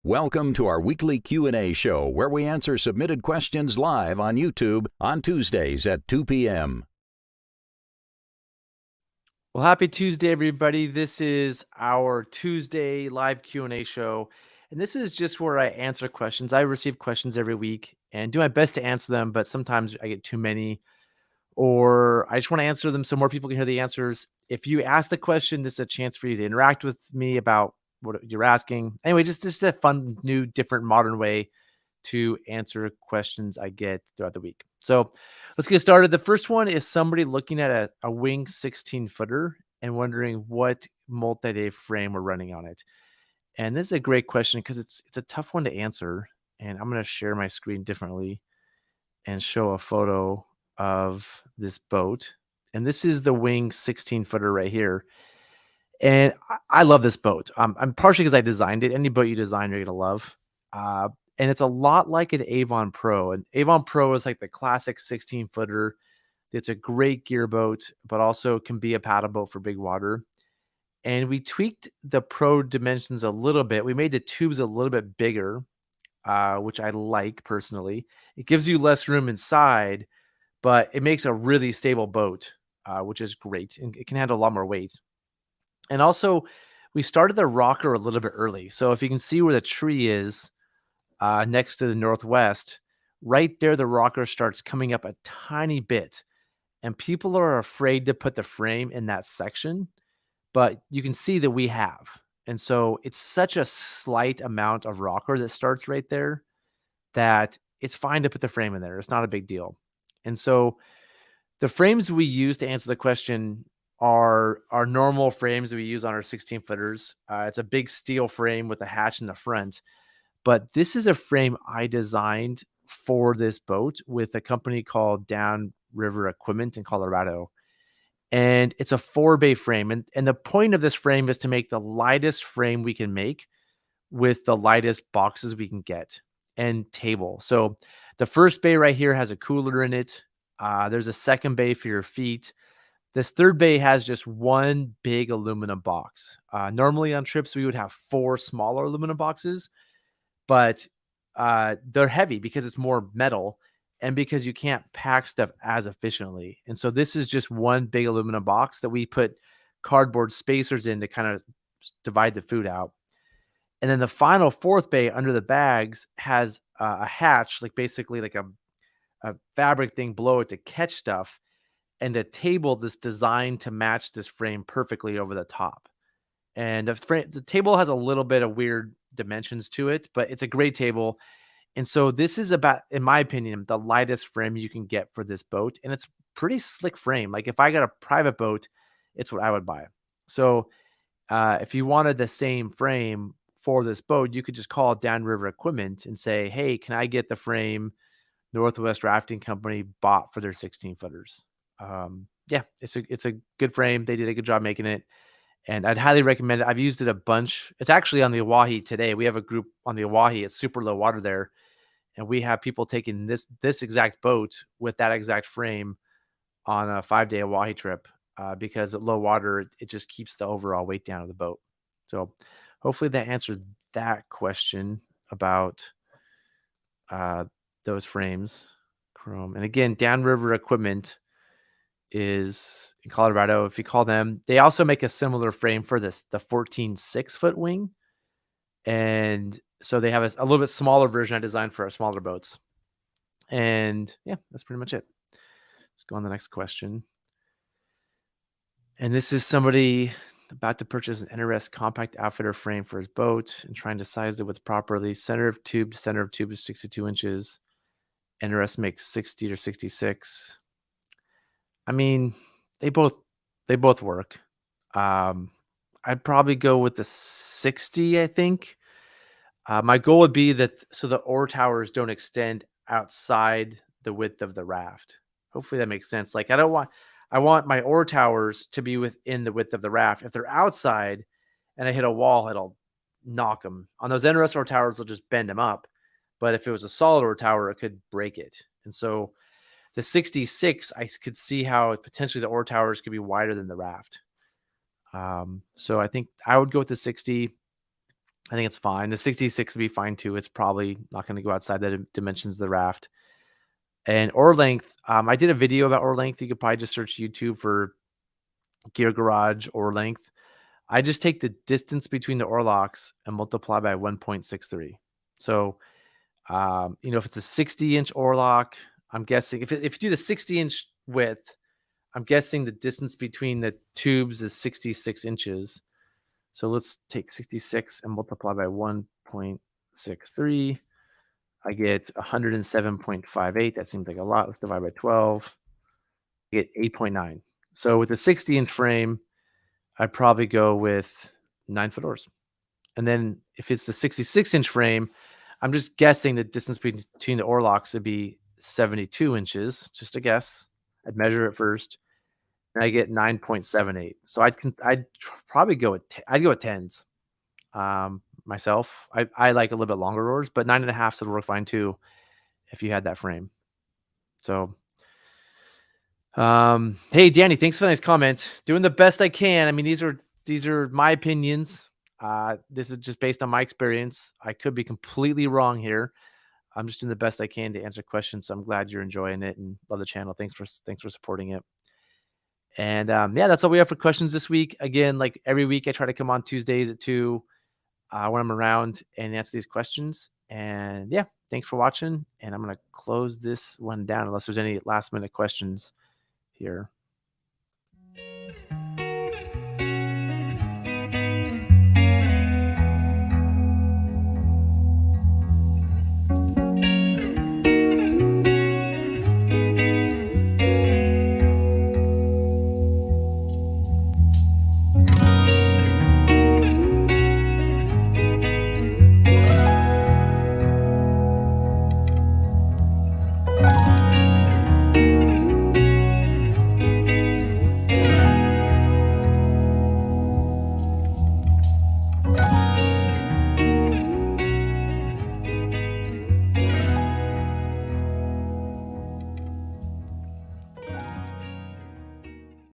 Welcome to our weekly Q&A show where we answer submitted questions live on YouTube on Tuesdays at 2 p.m. Well, happy Tuesday, everybody. This is our Tuesday live Q&A show, and this is just where I answer questions. I receive questions every week and do my best to answer them, but sometimes I get too many, or I just want to answer them so more people can hear the answers. If you ask the question, this is a chance for you to interact with me about what you're asking. Anyway, just a fun, new, different, modern way to answer questions I get throughout the week. So let's get started. The first one is somebody looking at a Wing 16-footer and wondering what multi-day frame we're running on it. And this is a great question because it's a tough one to answer. And I'm going to share my screen differently and show a photo of this boat. And this is the Wing 16-footer right here. And I love this boat. I'm partially because I designed it. Any boat you design, you're going to love. And it's a lot like an Avon Pro. And Avon Pro is like the classic 16-footer. It's a great gear boat, but also can be a paddle boat for big water. And we tweaked the Pro dimensions a little bit. We made the tubes a little bit bigger, which I like personally. It gives you less room inside, but it makes a really stable boat, which is great. And it can handle a lot more weight. And also, we started the rocker a little bit early. So if you can see where the tree is next to the northwest, right there, the rocker starts coming up a tiny bit. And people are afraid to put the frame in that section, but you can see that we have. And so it's such a slight amount of rocker that starts right there that it's fine to put the frame in there. It's not a big deal. And so the frames we use to answer the question are our normal frames we use on our 16-footers. It's a big steel frame with a hatch in the front. But this is a frame I designed for this boat with a company called Down River Equipment in Colorado. And it's a 4-bay frame. And the point of this frame is to make the lightest frame we can make with the lightest boxes we can get and table. So the first bay right here has a cooler in it. There's a second bay for your feet. This third bay has just one big aluminum box. Normally on trips, we would have 4 smaller aluminum boxes, but they're heavy because it's more metal and because you can't pack stuff as efficiently. And so this is just one big aluminum box that we put cardboard spacers in to kind of divide the food out. And then the final 4th bay under the bags has a hatch, like basically like a fabric thing below it to catch stuff, and a table that's designed to match this frame perfectly over the top. And the table has a little bit of weird dimensions to it, but it's a great table. And so this is about, in my opinion, the lightest frame you can get for this boat. And it's pretty slick frame. Like if I got a private boat, it's what I would buy. So if you wanted the same frame for this boat, you could just call Down River Equipment and say, hey, can I get the frame Northwest Rafting Company bought for their 16-footers? Yeah, it's a good frame. They did a good job making it. And I'd highly recommend it. I've used it a bunch. It's actually on the Oahe today. We have a group on the Oahe. It's super low water there. And we have people taking this exact boat with that exact frame on a 5-day Oahe trip because at low water, it just keeps the overall weight down of the boat. So hopefully that answers that question about those frames. Chrome. And again, Downriver Equipment is in Colorado. If you call them, they also make a similar frame for the 14 6-foot wing. And so they have a little bit smaller version I designed for our smaller boats. And yeah, that's pretty much it. Let's go on to the next question. And this is somebody about to purchase an NRS compact outfitter frame for his boat and trying to size the width properly. Center of tube is 62 inches. NRS makes 60 or 66. I mean, they both work. I'd probably go with the 60, I think. My goal would be that so the oar towers don't extend outside the width of the raft. Hopefully that makes sense. Like I want my oar towers to be within the width of the raft. If they're outside and I hit a wall, it'll knock them. On those NRS oar towers, they'll just bend them up. But if it was a solid oar tower, it could break it. And so the 66, I could see how potentially the oar towers could be wider than the raft. So I think I would go with the 60. I think it's fine. The 66 would be fine too. It's probably not going to go outside the dimensions of the raft. And oar length, I did a video about oar length. You could probably just search YouTube for Gear Garage oar length. I just take the distance between the oar locks and multiply by 1.63. So, if it's a 60-inch oar lock, I'm guessing if you do the 60-inch width, I'm guessing the distance between the tubes is 66 inches. So let's take 66 and multiply by 1.63. I get 107.58. That seems like a lot. Let's divide by 12. I get 8.9. So with a 60-inch frame, I'd probably go with 9-foot oars. And then if it's the 66-inch frame, I'm just guessing the distance between the oar locks would be 72 inches. Just a guess. I'd measure it first, and I get 9.78. So I'd probably go with I'd go with 10s. Myself, I like a little bit longer oars, but 9.5 would work fine too if you had that frame. So, hey Danny, thanks for the nice comment. Doing the best I can. I mean, these are my opinions. This is just based on my experience. I could be completely wrong here. I'm just doing the best I can to answer questions. So I'm glad you're enjoying it and love the channel. Thanks for supporting it. And yeah, that's all we have for questions this week. Again, like every week, I try to come on Tuesdays at 2 when I'm around and answer these questions. And yeah, thanks for watching. And I'm going to close this one down unless there's any last minute questions here.